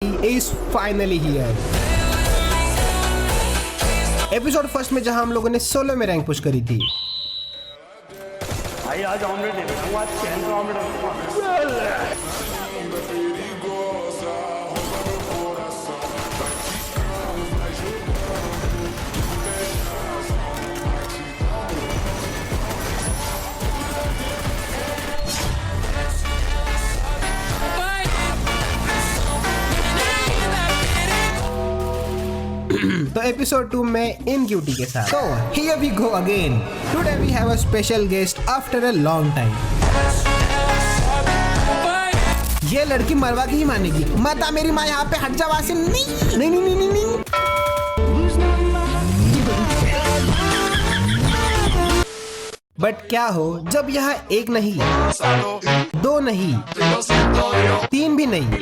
is finally here. Episode first में जहां हम लोगों ने सोलो में रैंक पुश करी थी। भाई आज ऑमलेट दे देता हूं, आज चिकन का ऑमलेट। तो एपिसोड 2 में इन क्यूटी के साथ। तो here we go again. Today we have a special guest after a long time. ये लड़की मरवा के ही मानेगी। माता मेरी माँ यहाँ पे हट जा वहाँ से। नहीं नहीं नहीं नहीं, नहीं। बट क्या हो जब यहाँ एक नहीं, दो नहीं, तीन भी नहीं,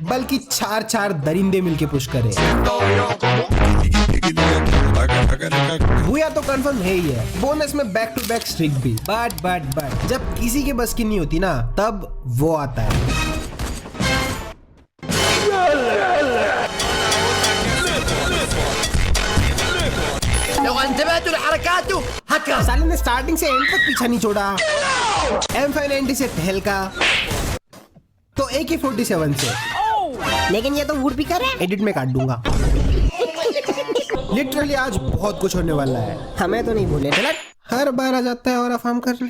बल्कि चार दरिंदे मिलके पुश करे। भूया तो कंफर्म है ही है, बोनस में बैक टू बैक स्ट्रिक भी। बट जब किसी के बस की नहीं होती ना, तब वो आता है। साले ने स्टार्टिंग से एंड तक पीछा नहीं छोड़ा। M590 से तहलका, तो AK-47 से। लेकिन ये तो वुड पिकर है। एडिट में काट दूंगा। लिटरली आज बहुत कुछ होने वाला है। हमें तो नहीं बोले थे। हर बार आ जाता है और अफाम कर ले।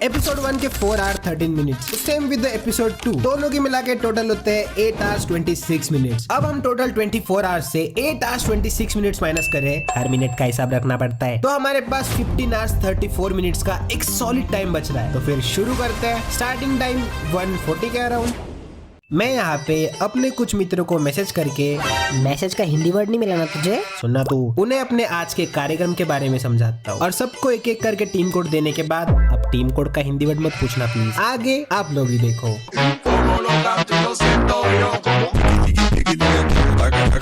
एपिसोड 1 के 4 hour 13 minutes, same with the episode 2। दोनों की मिला के टोटल होते हैं 8 आवर्स 26 मिनट्स। अब हम टोटल 24 आवर्स से 8 आवर्स 26 मिनट्स माइनस करें। हर मिनट का हिसाब रखना पड़ता है। तो हमारे पास 15 आवर्स 34 मिनट्स का एक सॉलिड टाइम बच रहा है। तो फिर शुरू करते हैं। स्टार्टिंग टाइम 1:40 के अराउंड। मैं यहाँ पे अपने कुछ मित्रों को मैसेज करके, मैसेज का हिंदी वर्ड नहीं मिला ना तुझे? सुनना तो, उन्हें अपने आज के कार्यक्रम के बारे में समझाता हूँ और सबको एक एक करके टीम कोड देने के बाद, अब टीम कोड का हिंदी वर्ड मत पूछना प्लीज, आगे आप लोग ही देखो।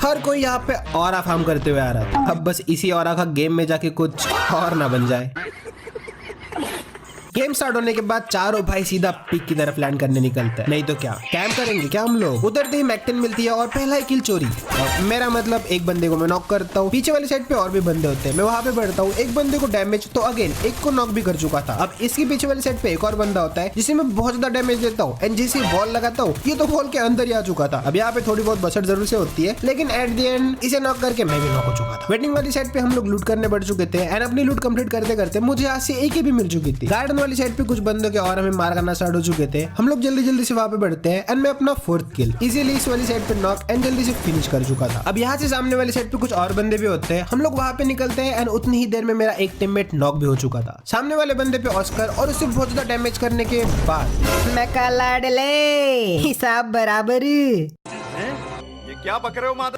हर कोई यहाँ पे ऑरा फार्म करते हुए आ रहा था। अब बस इसी ऑरा का गेम में जाके कुछ और ना बन जाए। गेम स्टार्ट होने के बाद चारों भाई सीधा पिक की तरफ लैंड करने निकलते हैं। नहीं तो क्या कैंप करेंगे क्या हम लोग। उतरते ही मैकटेन मिलती है और पहला ही किल चोरी। और मेरा मतलब एक बंदे को मैं नॉक करता हूँ। पीछे वाली साइड पे और भी बंदे होते हैं, मैं वहाँ पे बढ़ता हूँ। एक बंदे को डैमेज, तो अगेन एक को नॉक भी कर चुका था। अब इसके पीछे वाली साइड पे एक और बंदा होता है जिसे मैं बहुत ज्यादा डैमेज देता हूँ एंड जैसे वॉल लगाता हूँ, ये तो वॉल के अंदर ही आ चुका था। अब यहाँ पे थोड़ी बहुत बचत जरूर से होती है, लेकिन एट द एंड इसे नॉक करके मैं भी नॉक हो चुका था। वेटिंग वाली साइड पे हम लोग लूट करने बढ़ चुके थे एंड अपनी लूट कंप्लीट करते करते मुझे यहाँ से एक भी मिल चुकी थी। गार्डन वाली साइड पे कुछ बंदों के और हमें मार करना स्टार्ट हो चुके थे। हम लोग जल्दी से वहाँ पे बढ़ते हैं एंड मैं अपना 4th किल इजीली इस वाली साइड पे नॉक एंड जल्दी से फिनिश कर चुका था। अब यहाँ से सामने वाली साइड पे कुछ और बंदे भी होते हैं। हम लोग वहाँ पे निकलते हैं एंड उतनी ही देर में मेरा एक टीममेट नॉक भी हो चुका था। सामने वाले बंदे पे ऑस्कर और उससे बहुत ज्यादा डैमेज करने के बाद मैं का लाडले हिसाब बराबर। ये क्या बक रहे हो माता?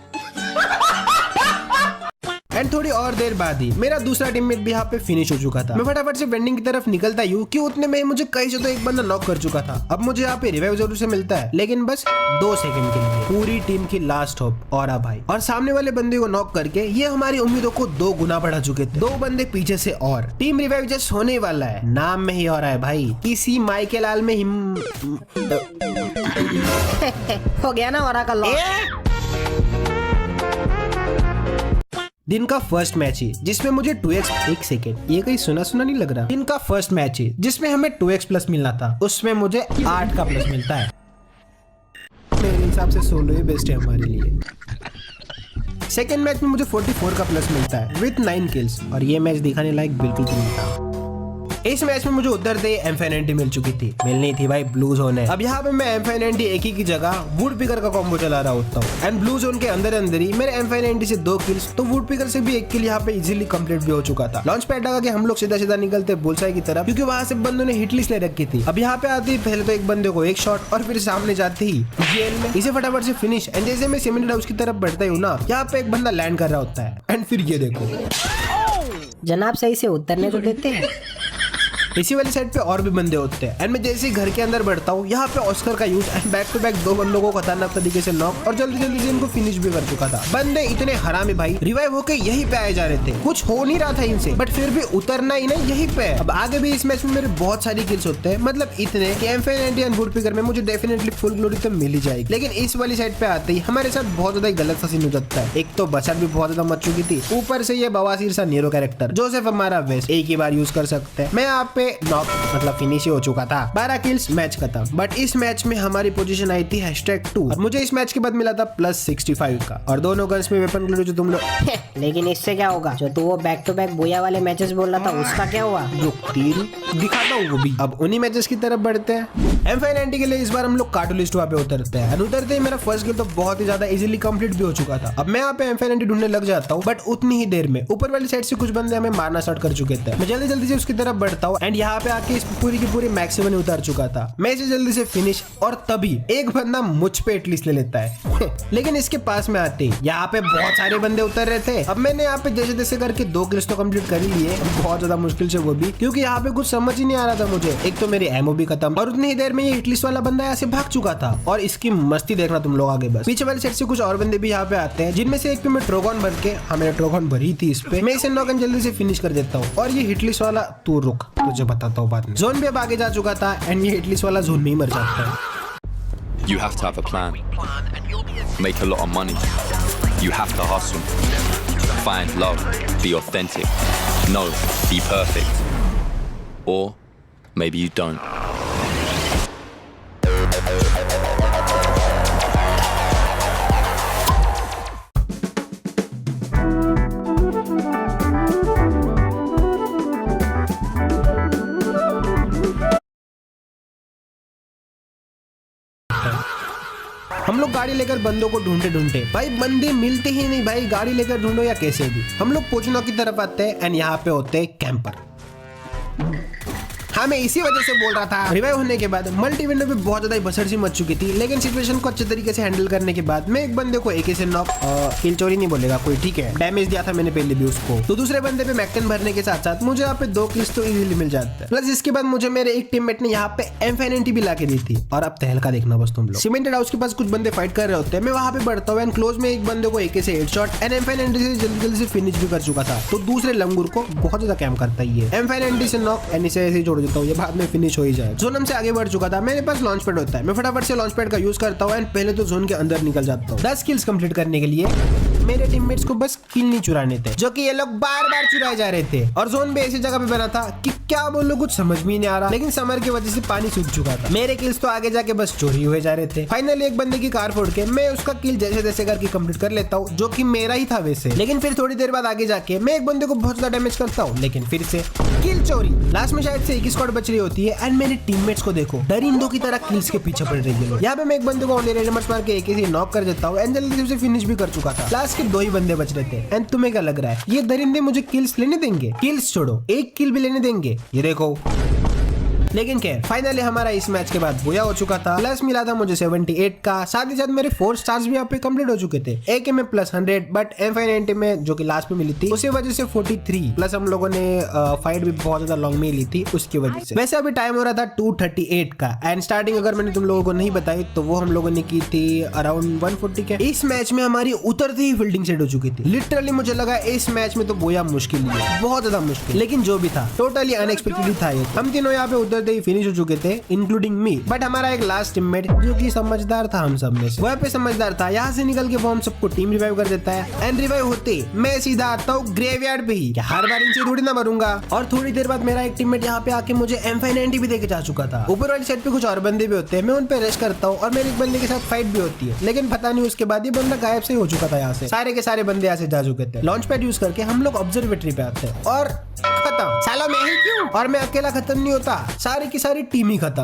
एंड थोड़ी और देर बाद ही मेरा दूसरा टीममेट भी यहाँ पे फिनिश हो चुका था। मैं फटाफट से वेंडिंग की तरफ निकलता हूँ कि उतने में मुझे कहीं से तो एक बंदा नॉक कर चुका था। अब मुझे यहाँ पे रिवाइव जरूर से मिलता है, लेकिन बस 2 सेकंड के लिए। पूरी टीम की लास्ट होप ऑरा भाई, और सामने वाले बंदे को नॉक करके ये हमारी उम्मीदों को 2 गुना बढ़ा चुके थे। 2 बंदे पीछे से और टीम रिवाइव जस्ट होने वाला है। नाम में ही ऑरा है भाई, इसी माई के लाल में हो गया ना ऑरा का लॉस। दिन का फर्स्ट मैच ही जिसमें मुझे 2x, एक सेकेंड, ये कहीं सुना नहीं लग रहा। दिन का फर्स्ट मैच ही जिसमें हमें 2x प्लस मिलना था, उसमें मुझे 8 का प्लस मिलता है। मेरे हिसाब से सोलो ही बेस्ट है हमारे लिए। सेकेंड मैच में मुझे 44 का प्लस मिलता है विथ 9 किल्स, और ये मैच दिखाने लायक बिल्कुल भी नहीं था। इस मैच में मुझे उतरते ही M590 मिल चुकी थी। मिलनी थी भाई ब्लू जोन है। अब यहाँ पे मैं M590 एक ही की जगह वुड पिकर का कॉम्बो चला रहा होता हूँ एंड ब्लू जोन के अंदर ही मेरे M590 से 2 किल्स, तो वुड पिकर से भी 1 किल यहाँ पे इजीली कंप्लीट भी हो चुका था। लॉन्च पैड लगा के हम लोग सीधा निकलते बुलसाई की तरफ, क्योंकि वहाँ से बंदों ने हिट लिस्ट ले रखी थी। अब यहाँ पे आते ही पहले तो एक बंदे को एक शॉट और फिर सामने जाते ही जेल में इसे फटाफट से फिनिश। एंड जैसे मैं सीमेंटेड हाउस की तरफ बढ़ता हूँ ना, यहाँ पे एक बंदा लैंड कर रहा होता है एंड फिर ये देखो जनाब सही से उतरने तो देते हैं। इसी वाली साइड पे और भी बंदे होते हैं एंड मैं जैसे ही घर के अंदर बढ़ता हूँ यहाँ पे ऑस्कर का use and back to back 2 बंदों को खतरनाक तरीके से नॉक और जल्दी जल्दी से इनको फिनिश भी कर चुका था। बंदे इतने हरामी भाई रिवाइव होके यहीं पे आए जा रहे थे, कुछ हो नहीं रहा था इनसे बट फिर भी उतरना ही नहीं यहीं पे। अब आगे भी इस मैच में मेरे बहुत सारी किल्स होते हैं, मतलब इतने कि M590 एंड वुड पिकर में मुझे डेफिनेटली फुल ग्लोरी तो मिल ही जाएगी। लेकिन इस वाली साइड पे आते ही हमारे साथ बहुत ज्यादा गलत सा सीन हो जाता है। एक तो बचत भी बहुत ज्यादा मच चुकी थी, ऊपर से ये बवासीर सा नीरो कैरेक्टर जो सिर्फ हमारा वेस्ट एक ही बार यूज कर सकते हैं। मैं यहाँ पे नॉक मतलब फिनिश ही हो चुका था, 12 किल्स मैच खत्म। बट इस मैच में हमारी पोजीशन आई थी #2 और मुझे इस मैच के बाद मिला था +65 का और दोनों गन्स में वेपन ग्लोरी जो तुम लोग लेकिन इससे क्या होगा? जो तू वो बैक टू बैक बोया वाले मैचेस बोल रहा था उसका क्या हुआ? दिखाता हूँ वो भी। अब उन्हीं मैचेस की तरफ बढ़ते हैं। M590 के लिए इस बार हम लोग कार्टुलिस्ट वहाँ पे उतरते हैं। उतरते ही मेरा फर्स्ट गेम तो बहुत ही ज्यादा इजीली कंप्लीट भी हो चुका था। अब मैं यहाँ पे M590 ढूंढने लग जाता हूँ बट उतनी ही देर में ऊपर वाली साइड से कुछ बंदे हमें मारना स्टार्ट कर चुके थे। मैं जल्दी जल्दी से उसकी तरफ बढ़ता हूँ एंड यहाँ पे आके इस पूरी की पूरी मैक्सिमम उतार चुका था। मैं इसे जल्दी से फिनिश और तभी एक बंदा मुझ पे एटलीस्ट ले लेता है लेकिन इसके पास में आते ही यहाँ पे बहुत सारे बंदे उतर रहे थे। अब मैंने यहाँ पे जैसे तैसे करके 2 किल्स तो कंप्लीट कर ही लिए, बहुत ज्यादा मुश्किल से वो भी, क्योंकि यहाँ पे कुछ समझ ही नहीं आ रहा था मुझे। एक तो मेरी एमओ भी खत्म और उतनी ही देर में ये हिटलिस्ट वाला बंदा यहाँ से भाग चुका था। और इसकी मस्ती देखना तुम लोग आगे बस। पीछे वाली साइड से कुछ और बंदे भी यहाँ पे आते हैं जिनमें से एक पे मैं ट्रोगॉन भर के, हाँ मैंने ट्रोगॉन भरी थी इस पे, मैं इसे नॉक जल्दी से फिनिश कर देता हूँ। और ये हिटलिस्ट वाला तू रुक तुझे बताता हूँ बाद में। जोन भी अब आगे जा चुका था एंड ये हिटलिस्ट वाला जोन में ही मर जाता है। You have to have a plan, make a lot of money, you have to hustle, find love, be authentic, no, be perfect, or maybe you don't. हम लोग गाड़ी लेकर बंदों को ढूंढते ढूंढते भाई बंदे मिलते ही नहीं भाई, गाड़ी लेकर ढूंढो या कैसे भी। हम लोग पोचनो की तरफ आते हैं एंड यहाँ पे होते हैं कैंपर। हाँ मैं इसी वजह से बोल रहा था, रिवाइव होने के बाद मल्टी विंडो पे बहुत ज्यादा बसर सी मच चुकी थी, लेकिन सिचुएशन को अच्छे तरीके से हैंडल करने के बाद मैं एक बंदे को एके से नॉक, किल चोरी नहीं बोलेगा कोई, ठीक है, डैमेज दिया था मैंने पहले भी उसको। तो दूसरे बंदे पे मैक्टन भरने के साथ साथ मुझे यहाँ पे 2 किल्स तो इजीली मिल जाते हैं। प्लस इसके बाद मुझे मेरे एक टीममेट ने यहाँ पे M590 भी ला के दी थी। और अब तहलका देखना बस तुम लोग, सीमेंटेड हाउस के पास कुछ बंदे फाइट कर रहे होते हैं, मैं वहाँ पे बढ़ता हूँ एंड क्लोज में एक बंदे को एके से हेडशॉट एंड M590 से जल्दी जल्दी से फिनिश भी कर चुका था। तो दूसरे लंगूर को बहुत ज्यादा कैम करता ही है। M590 से नॉक एंड इसे ऐसे ही जोड़ देता हूँ, ये बाद में फिनिश हो ही जाए। जोन हमसे आगे बढ़ चुका था, मेरे पास लॉन्च पैड होता है, मैं फटाफट से लॉन्च पैड का यूज करता हूँ एंड पहले तो जोन के अंदर निकल जाता हूँ। 10 किल्स कंप्लीट करने के लिए मेरे टीममेट्स को बस किल नहीं चुराने थे, जो कि ये लोग बार बार चुराए जा रहे थे। और जोन भी ऐसी जगह पे बना था कि क्या बोलो कुछ समझ में नहीं आ रहा, लेकिन समर की वजह से पानी सूख चुका था। मेरे किल्स तो आगे जाके बस चोरी हुए जा रहे थे। फाइनली एक बंदे की कार फोड़ के मैं उसका किल जैसे तैसे करके कंप्लीट कर लेता हूँ, जो कि मेरा ही था वैसे। लेकिन फिर थोड़ी देर बाद आगे जाके मैं एक बंदे को बहुत ज्यादा डैमेज करता हूँ, लेकिन फिर से किल चोरी। लास्ट में शायद से एक ही स्क्वाड बच रही होती है एंड मेरे टीममेट्स को देखो दरिंदों की तरह किल्स के पीछे पड़ रही है। यहाँ पे मैं एक बंदे को ऑनली रेडमर्स मार के एक ही नॉक कर देता हूँ एंड जल्दी से उसे फिनिश भी कर चुका था। लास्ट के 2 ही बंदे बच रहे थे एंड तुम्हें क्या लग रहा है ये दरिंदे मुझे किल्स लेने देंगे? किल्स छोड़ो, एक किल भी लेने देंगे? ये देखो। लेकिन खैर फाइनली हमारा इस मैच के बाद बोया हो चुका था। प्लस मिला था मुझे 78 का, साथ ही साथ मेरे 4 स्टार्स भी यहाँ पे कंप्लीट हो चुके थे। एक में +100 बट M590 में जो कि लास्ट में मिली थी उसी वजह से 43। प्लस हम लोगों ने फाइट भी बहुत ज्यादा लॉन्ग में ली थी उसकी वजह से। वैसे अभी टाइम हो रहा था 2:38 का एंड स्टार्टिंग अगर मैंने तुम लोगों को नहीं बताई तो वो हम लोगों ने की थी अराउंड 140 के। इस मैच में हमारी उतरते ही फील्डिंग सेट हो चुकी थी। लिटरली मुझे लगा इस मैच में तो बोया मुश्किल ही है, बहुत ज्यादा मुश्किल, लेकिन जो भी था टोटली अनएक्सपेक्टेड था। हम तीनों यहाँ पे उतरते ही फिनिश हो चुके थे इंक्लूडिंग मी। बट हमारा एक लास्ट टीममेट जो कि समझदार था हम सब में से, वह पे समझदार था, यहाँ से निकल के वो हम सबको टीम रिवाइव कर देता है एंड रिवाइव होते मैं सीधा आता हूँ ग्रेवयार्ड पे ही। हर बार इनसे थोड़ी ना मरूंगा। और थोड़ी देर बाद मेरा एक टीममेट यहाँ पे आके मुझे M590 भी देके जा चुका था। ऊपर वाली साइड पे कुछ और बंदे भी होते हैं, मैं उन पे रश करता हूँ और मेरे एक बंदे के साथ फाइट भी होती है, लेकिन पता नहीं उसके बाद ये बंदा गायब से हो चुका था। यहाँ से सारे के सारे बंदे यहाँ से जा चुके थे। लॉन्च पैड यूज करके हम लोग ऑब्जर्वेटरी पे आते हैं और खत्म। साला मैं ही क्यों? और मैं अकेला खत्म नहीं होता, सारी की सारी टीम ही खत्म,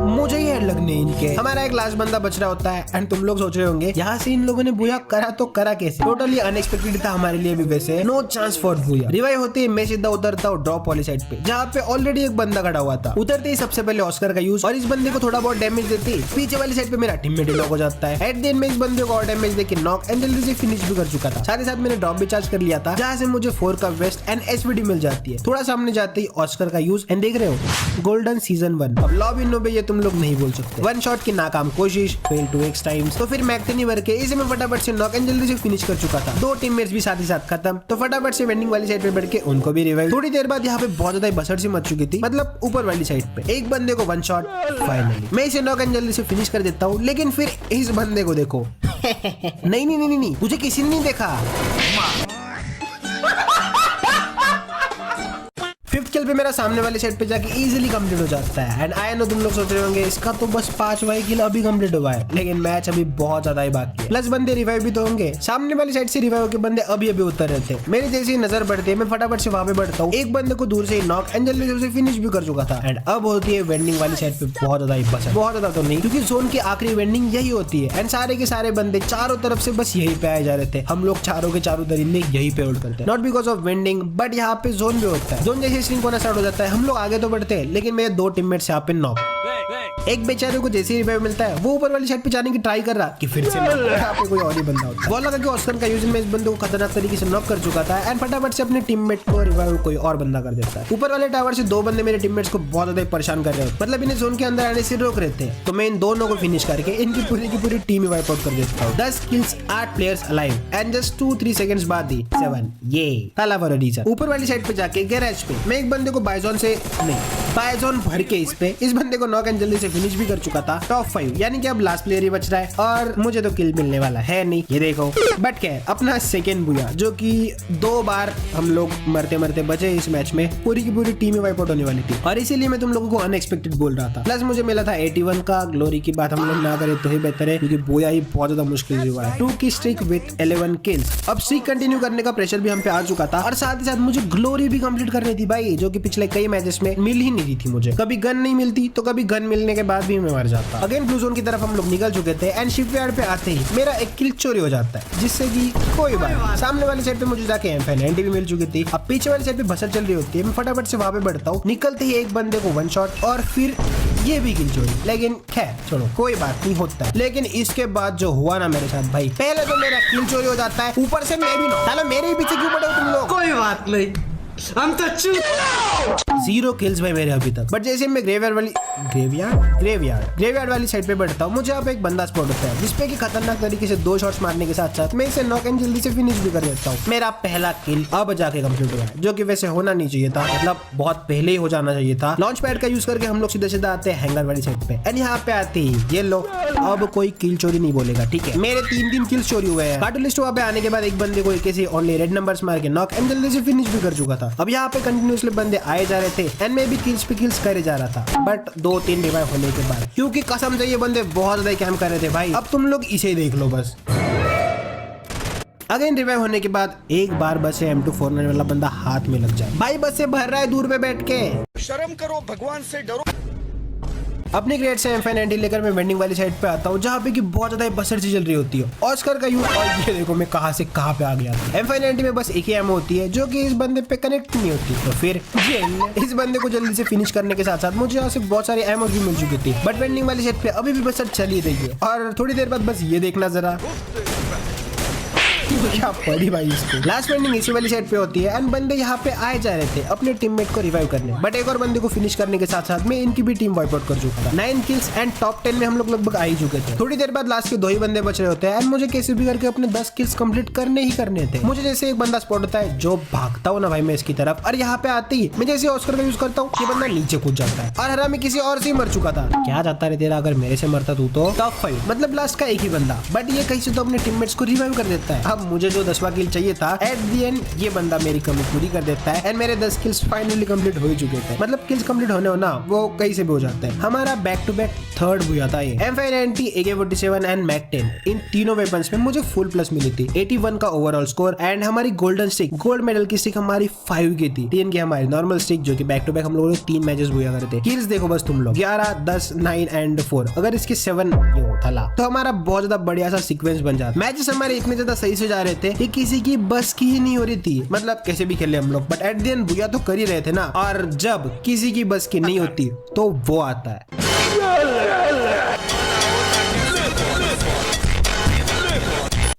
मुझे ही हेड लगने इनके। हमारा एक लास्ट बंदा बच रहा होता है एंड तुम लोग सोच रहे होंगे यहाँ से इन लोगों ने बुया करा तो करा कैसे? टोटली अनएक्सपेक्टेड था हमारे लिए भी वैसे, नो चांस फॉर बुया। रिवाइव होते ही मैं सीधा उतरता हूँ ड्रॉप वाली साइड पे, जहाँ पे ऑलरेडी एक बंदा खड़ा हुआ था। उतरते ही सबसे पहले ऑस्कर का यूज और इस बंदे को थोड़ा बहुत डैमेज देते ही पीछे वाली साइड पे मेरा टीममेट नॉक हो जाता है। एट द एंड में इस बंदे को और डैमेज देके नॉक एंड जल्दी से फिनिश भी कर चुका था। साथ ही साथ मैंने ड्रॉप भी चार्ज कर लिया था, जहाँ से मुझे 4 का वेस्ट एंड SVD मिल जाती है। थोड़ा सामने जाते ही ऑस्कर का यूज एंड देख रहे हो गोल्डन सीजन 1। अब लॉबी नो ये तुम लोग नहीं बोल सकते। वन शॉट की नाकाम कोशिश, फेल 2x टाइम्स। तो फिर मैक्टेन वर्क के इसे मैं फटाफट से नॉक एंड जल्दी से फिनिश कर चुका था। 2 टीममेट्स भी साथ ही साथ खत्म। तो फटाफट से वेंडिंग वाली साइड पे बैठ के उनको भी रिवाइव। थोड़ी देर बाद यहाँ पे बहुत ज्यादा बसड़ सी मच चुकी थी, मतलब ऊपर वाली साइड पे। एक बंदे को वन शॉट, फाइनली मैं इसे नॉक एंड जल्दी से फिनिश कर देता हूँ। लेकिन फिर इस बंदे को देखो नहीं, मुझे किसी ने नहीं देखा। फिफ्थ किल पे मेरा सामने वाली साइड पे जाके इजीली कंप्लीट हो जाता है। एंड आई नो तुम लोग सोच रहे होंगे इसका तो बस 5वां किल अभी कंप्लीट हुआ है, लेकिन मैच अभी बहुत ज्यादा ही बाकी है। प्लस बंदे रिवाइव भी तो होंगे। सामने वाली साइड से रिवाइव के बंदे अभी उतर रहे थे। मेरी जैसी नजर बढ़ती है, मैं फटाफट से वहां पे बढ़ता हूँ। एक बंदे को दूर से ही नॉक एंड जल्दी से उसे फिनिश भी कर चुका था। एंड अब होती है वेंडिंग वाली साइड पे बहुत ज्यादा ही बस, बहुत ज्यादा तो नहीं, क्योंकि जोन की आखिरी वेंडिंग यही होती है। एंड सारे के सारे बंदे चारों तरफ से बस यही पे आए जा रहे थे। हम लोग चारों के चारों दरिंदे यही पे होल्ड करते हैं, not because of vending, but यहाँ पे जोन भी होता है। जोन जैसे स्ट्रिंग होना स्टार्ट हो जाता है, हम लोग आगे तो बढ़ते हैं, लेकिन मेरे 2 टीममेट्स यहाँ पे नॉक। एक बेचारे को जैसे ही रिवाइव मिलता है, वो ऊपर वाली साइड पे जाने की ट्राई कर रहा कि फिर से यहाँ पे कोई और ही बंदा होता है। वो लगा कि ऑस्कर का यूज में इस बंदे को खतरनाक तरीके से नॉक कर चुका था। एंड फटाफट से अपने टीममेट को रिवाइव कोई और बंदा कर देता है। ऊपर वाले टावर से 2 बंदे मेरे टीममेट्स को बहुत ज्यादा परेशान कर रहे हैं, मतलब इन्हें जोन के अंदर आने से रोक रहे थे। तो मैं इन दोनों को फिनिश करके इनकी पूरी टीम वाइप आउट कर देता हूँ। 10 kills, 8 players alive and just 2-3 seconds बाद ही 7 ये ताला फॉर अ रीजन। ऊपर वाली साइड पे जाके गैरेज पे मैं एक बंदे को बाइजोन भर के इस बंदे को नॉक एंड जल्दी से फिनिश भी कर चुका था। टॉप 5 यानी कि अब लास्ट प्लेयर ही बच रहा है और मुझे तो किल मिलने वाला है नहीं, ये देखो। बट क्या है, अपना सेकेंड बुया, जो कि 2 बार हम लोग मरते मरते बचे इस मैच में। पूरी की पूरी टीम वाइप आउट होने वाली थी और इसीलिए मैं तुम लोगों को अनएक्सपेक्टेड बोल रहा था। प्लस मुझे मिला था 81 का। ग्लोरी की बात हम लोग ना करें तो ही बेहतर है, क्योंकि बुया ही बहुत ज्यादा मुश्किल हुआ है। 2 की स्ट्रिक विद 11 किल्स। अब स्ट्रिक कंटिन्यू करने का प्रेशर भी हम पे आ चुका था और साथ ही साथ मुझे ग्लोरी भी कंप्लीट करनी थी भाई, जो कि पिछले कई मैचेस में मिल ही नहीं रही थी मुझे। कभी गन नहीं मिलती तो कभी गन मिलने के बाद भी मैं मर जाता। अगेन ब्लू जोन की तरफ हम लोग निकल चुके थे एंड शिपयार्ड पे आते ही मेरा एक किल चोरी हो जाता है, जिससे कि कोई बात। सामने वाली साइड पे मुझे जाके M590 भी मिल चुकी थी। अब पीछे वाली साइड पे बसर चल रही होती है, मैं फटाफट से वहां पे बढ़ता हूँ। निकलते ही एक बंदे को वन शॉट और फिर ये भी किल चोरी। लेकिन खैर छोड़ो, कोई बात नहीं, होता है। लेकिन इसके बाद जो हुआ ना मेरे साथ भाई, पहले तो मेरा किल चोरी हो जाता है, ऊपर से मैं भी साला मेरे ही पीछे क्यों पड़े हो तुम लोग। कोई बात नहीं, हम तो 0 किल्स भाई मेरे अभी तक। बट जैसे मैं ग्रेवयार्ड वाली साइड पे बढ़ता हूँ, मुझे अब एक बंदा स्पॉट होता है, जिसपे कि खतरनाक तरीके से 2 शॉट्स मारने के साथ साथ मैं इसे नॉक एंड जल्दी से फिनिश भी कर देता हूँ। मेरा पहला किल अब जाके कंप्लीट हुआ है, जो कि वैसे होना नहीं चाहिए था, मतलब बहुत पहले ही हो जाना चाहिए था। लॉन्च पैड का यूज करके हम लोग सीधे सीधा आते हैं हैंगर वाली साइड पे एंड यहाँ पे आते ही ये लो, अब कोई किल चोरी नहीं बोलेगा, ठीक है। मेरे 3 किल्स चोरी हुए हैं। कार्टून लिस्ट वहाँ पे आने के बाद एक बंदे को किसी ओनली रेड नंबर्स मार के नॉक एंड जल्दी से फिनिश भी कर चुका था। अब यहाँ पे कंटिन्यूअसली बंदे आए जा रहे थे एंड मैं भी किल्स पे किल्स करे जा रहा था। बट 2-3 रिवाइव होने के बाद, क्योंकि कसम से ये बंदे बहुत ज्यादा कैंप कर रहे थे भाई। अब तुम लोग इसे देख लो बस। अगेन रिवाइव होने के बाद एक बार बस M249 वाला बंदा हाथ में लग जाए भाई, बस से भर रहा है दूर पे बैठ के। शर्म करो, भगवान से डरो। अपनी ग्रेड से M590 लेकर मैं वेंडिंग वाली साइड पे आता हूँ, जहाँ पे कि बहुत ज्यादा बसर चल रही होती है। ऑस्कर का यूज, और ये देखो मैं कहाँ से कहाँ पे आ गया। M590 में बस एक ही एमो होती है, जो कि इस बंदे पे कनेक्ट नहीं होती। तो फिर इस बंदे को जल्दी से फिनिश करने के साथ साथ मुझे यहाँ से बहुत सारी एमो भी मिल चुकी थी। बट वेंडिंग वाली साइड पे अभी भी बसर चल ही रही है और थोड़ी देर बाद बस ये देखना जरा क्या पड़ी भाई इसको। लास्ट वेंडिंग इसी वाली साइड पे होती है एंड बंदे यहाँ पे आए जा रहे थे अपने टीममेट को रिवाइव करने। बट एक और बंदे को फिनिश करने के साथ साथ मैं इनकी भी टीम वाइप आउट कर चुका था। 9 किल्स एंड टॉप 10 में हम लोग लगभग आ ही चुके थे। थोड़ी देर बाद लास्ट के 2 ही बंदे बच रहे होते हैं एंड मुझे कैसे भी करके अपने 10 किल्स कंप्लीट करने ही करने थे। मुझे जैसे एक बंदा स्पॉट होता है, जो भागता हूँ ना भाई मैं इसकी तरफ, और यहाँ पे आते ही मैं जैसे ऑस्कर का यूज करता हूँ, ये बंदा नीचे कूद जाता है और हरा में किसी और से ही मर चुका था। क्या जाता है तेरा, अगर मेरे से मरता तू तो टॉप 5, मतलब लास्ट का एक ही बंदा। बट ये कहीं से तो अपने टीममेट्स को रिवाइव कर देता है। अब मुझे जो 10वां किल चाहिए था, एट द एंड ये बंदा मेरी कमी पूरी कर देता है एंड मेरे 10 किल्स फाइनली कंप्लीट हो ही चुके थे। मतलब किल्स कंप्लीट होने हो ना, वो कहीं से भी हो जाता है। हमारा बैक टू बैक 3rd बुया था ये। M590, AK-47 एंड मैक-10, इन तीनों वेपन्स में मुझे फुल प्लस मिली थी। 81 का ओवरऑल स्कोर एंड हमारी गोल्डन स्टिक, गोल्ड मेडल की स्टिक हमारी 5 की थी। 10 की हमारी नॉर्मल स्टिक, जो कि बैक टू बैक हम लोगों ने 3 मैचेस बुया करे थे। किल्स देखो बस तुम लोग, 11, 10, 9 एंड 4। अगर इसके 7 ये होता ला तो हमारा बहुत ज्यादा बढ़िया सा सीक्वेंस बन जाता। मैचेस हमारे इतने ज्यादा सही से जा रहे थे कि किसी की बस की ही नहीं हो रही थी, मतलब कैसे भी खेले हम लोग। बट एट द एंड बुया तो कर ही रहे थे ना, और जब किसी की बस की नहीं होती तो वो आता है।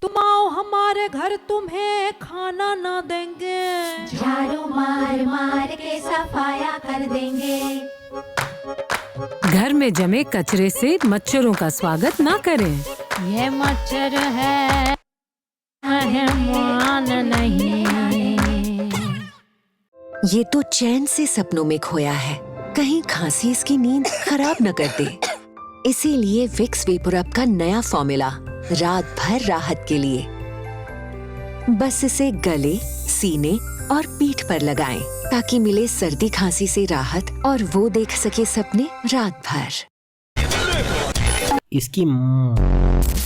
तुम आओ हमारे हमारे घर तुम्हें खाना ना देंगे, झाड़ू मार मार के सफाया कर देंगे। घर में जमे कचरे से मच्छरों का स्वागत ना करें। ये मच्छर है मेहमान नहीं। ये तो चैन से सपनों में खोया है, कहीं खांसी इसकी नींद खराब न कर दे। इसीलिए विक्स वेपोरब का नया फॉर्मूला रात भर राहत के लिए। बस इसे गले, सीने और पीठ पर लगाएं ताकि मिले सर्दी खांसी से राहत और वो देख सके सपने रात भर। इसकी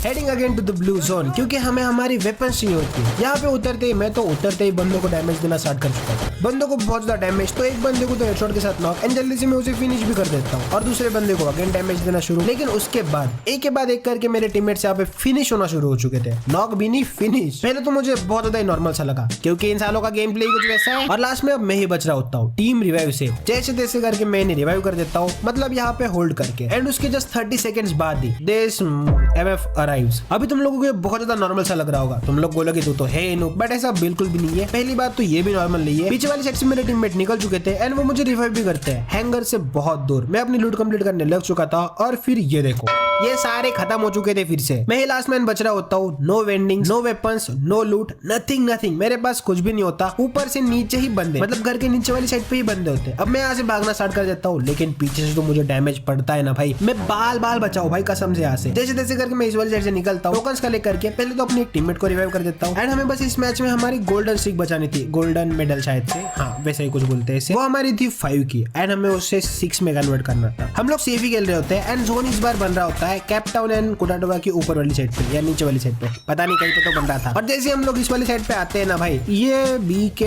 heading again to the blue zone, क्योंकि हमें हमारी वेपन्स चाहिए होती है। यहाँ पे उतरते ही मैं तो उतरते ही बंदों को डैमेज देना स्टार्ट कर चुका हूँ। बंदों को बहुत ज्यादा डैमेज, तो एक बंदे को तो हेडशॉट के साथ नॉक एंड जल्दी से मैं उसे फिनिश भी कर देता हूँ और दूसरे बंदे को अगेन डैमेज देना शुरू। लेकिन उसके बाद एक के बाद एक करके मेरे टीममेट्स यहाँ पे फिनिश होना शुरू हो चुके थे। नॉक भी नहीं, फिनिश। पहले तो मुझे बहुत ज्यादा नॉर्मल सा लगा क्योंकि इन सालों का गेम प्ले कुछ वैसा है और लास्ट में अब मैं ही बच रहा होता हूँ टीम रिवाइव से। जैसे तैसे करके मैं इन्हें रिवाइव कर देता हूँ, मतलब यहाँ पे होल्ड करके, एंड उसके जस्ट 30 सेकंड्स बाद ही दिस MF अराइव्स। अभी तुम लोगों को ये बहुत ज्यादा नॉर्मल सा लग रहा होगा, तुम लोग बोलोगे तू तो है नो, बट ऐसा बिल्कुल भी नहीं है। पहली बात तो ये भी नॉर्मल नहीं है। पीछे वाली साइड से मेरे टीममेट निकल चुके थे एंड वो मुझे रिवाइव भी करते हैं हैंगर से बहुत दूर। मैं अपनी लूट कंप्लीट करने लग चुका था और फिर ये देखो ये सारे खत्म हो चुके थे फिर से। मैं ही लास्ट मैन बच रहा होता हूँ। No vending, no weapons, no loot, nothing nothing. मेरे पास कुछ भी नहीं होता। ऊपर से नीचे ही बंदे, मतलब घर के नीचे वाली साइड पे ही बंदे होते। अब मैं यहाँ से भागना स्टार्ट कर देता हूँ, लेकिन पीछे से तो मुझे डैमेज पड़ता है ना भाई। मैं बाल बाल बचाऊं भाई कसम से। यहाँ से जैसे तैसे करके मैं इस वाली साइड से निकलता हूँ, टोकन्स कलेक्ट करके पहले तो अपने एक टीममेट को रिवाइव कर देता हूँ। एंड हमें बस इस मैच में हमारी गोल्डन स्ट्रिक बचानी थी, गोल्डन मेडल शायद से, हाँ वैसे ही कुछ बोलते हैं इसे। वो हमारी थी 5 की एंड हमें उससे 6 में कन्वर्ट करना था। हम लोग सेफ ही खेल रहे होते हैं एंड जोन इस बार बन रहा होता है कैप टाउन एंड कोटाटोवा की ऊपर वाली साइड पे या नीचे वाली साइड पे, पता नहीं कहीं पे तो बन रहा था। और जैसे हम लोग इस वाली साइड पे आते हैं ना भाई, ये BK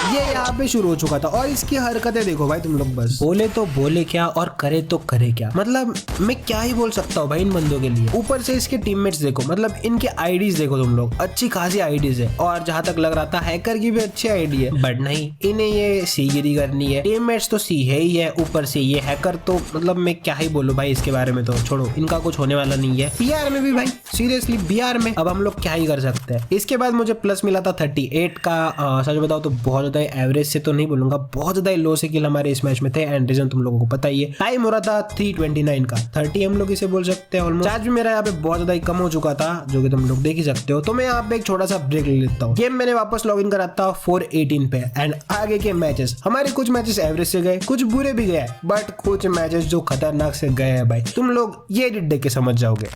ये यहाँ पे शुरू हो चुका था और इसकी हरकतें देखो भाई तुम लोग। बस बोले तो बोले क्या और करे तो करे क्या, मतलब मैं क्या ही बोल सकता हूँ भाई इन बंदों के लिए। ऊपर से इसके टीममेट्स देखो, मतलब इनके आईडीज देखो तुम लोग, अच्छी खासी आईडीज है। और जहां तक लग रहा था हैकर की भी अच्छी आईडी है, बट नहीं, इन्हें ये सीगिरी करनी है। टीममेट्स तो सी है ही है, ऊपर से ये हैकर, तो मतलब मैं क्या ही बोलूं भाई इसके बारे में। तो छोड़ो, इनका कुछ होने वाला नहीं है। BR में भी भाई सीरियसली BR में अब हम लोग क्या ही कर सकते हैं। इसके बाद मुझे प्लस मिला था 38 का। सच बताओ तो बहुत ज्यादा एवरेज से तो नहीं बोलूंगा, बहुत ज्यादा लो से किल हमारे इस मैच में थे एंड रीजन तुम लोगों को पता ही है। टाइम हो रहा था 3:29 का, 30 हम लोग इसे बोल सकते हैं ऑलमोस्ट। चार्ज भी मेरा यहाँ पे बहुत ज्यादा कम हो चुका था, जो कि तुम लोग देख ही सकते हो। तो मैं यहाँ पे एक छोटा सा ब्रेक ले लेता हूँ। गेम मैंने वापस लॉग इन करा था 4:18 पे एंड आगे के मैचेस, हमारे कुछ मैचेस एवरेज से गए, कुछ बुरे भी गए, बट कुछ मैचेस जो खतरनाक से गए हैं भाई, तुम लोग ये एडिट देख के समझ जाओगे।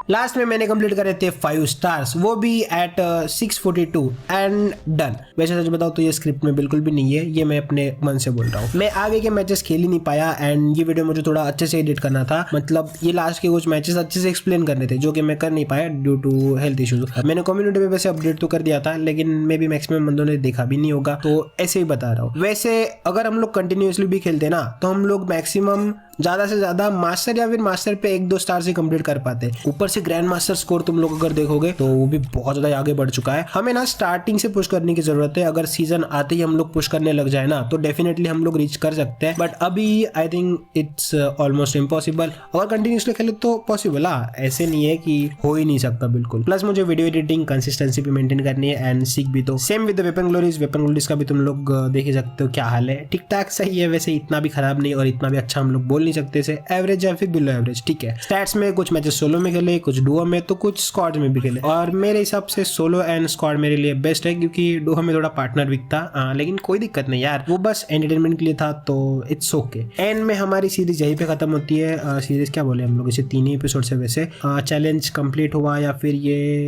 लास्ट में मैंने कंप्लीट करे थे 5 स्टार्स, वो भी एट 642 एंड डन। वैसे सच बताओ तो ये स्क्रिप्ट में बिल्कुल भी नहीं है, ये मैं अपने मन से बोल रहा हूँ। मैं आगे के मैचेस खेल ही नहीं पाया एंड ये वीडियो मुझे थोड़ा अच्छे से एडिट करना था, मतलब ये लास्ट के कुछ मैचेस अच्छे से एक्सप्लेन करने थे जो कि मैं कर नहीं पाया ड्यू टू हेल्थ इश्यूज। मैंने कम्युनिटी पे वैसे अपडेट तो कर दिया था लेकिन मे भी मैक्सिमम बंदों ने देखा भी नहीं होगा, तो ऐसे ही बता रहा हूँ। वैसे अगर हम लोग कंटिन्यूसली भी खेलते ना तो हम लोग मैक्सिमम ज्यादा से ज्यादा मास्टर या फिर मास्टर पे 1-2 स्टार से कंप्लीट कर पाते। ऊपर से ग्रैंड मास्टर स्कोर तुम लोग अगर देखोगे तो वो भी बहुत ज्यादा आगे बढ़ चुका है। हमें ना स्टार्टिंग से पुश करने की जरूरत है, अगर सीजन आते ही हम लोग पुश करने लग जाए ना तो डेफिनेटली हम लोग रीच कर सकते हैं, बट अभी I think it's almost impossible. अगर कंटिन्यूसली खेले तो पॉसिबल, ऐसे नहीं है कि हो ही नहीं सकता बिल्कुल। प्लस मुझे वीडियो एडिटिंग कंसिस्टेंसी भी मेंटेन करनी है एंड सीख भी। तो सेम विद वेपन ग्लोरीज का भी तुम लोग देख ही सकते हो क्या हाल है, ठीक ठाक सही है, वैसे इतना भी खराब नहीं और इतना भी अच्छा हम लोग बोल नहीं सकते से, एवरेज या फिर बिलो एवरेज, ठीक है। स्टैट्स में कुछ मैचेस सोलो में खेले, कुछ डुओ में, तो कुछ स्क्वाड में भी खेले और मेरे हिसाब से सोलो एंड स्क्वाड मेरे लिए बेस्ट है क्योंकि डुओ में थोड़ा पार्टनर वीक था, लेकिन कोई दिक्कत नहीं यार, वो बस एंटरटेनमेंट के लिए था तो इट्स ओके। एंड में हमारी सीरीज यहीं पे खत्म होती है। सीरीज क्या बोले हम लोग इसे, 3 ही एपिसोड से वैसे। चैलेंज कंप्लीट हुआ या फिर ये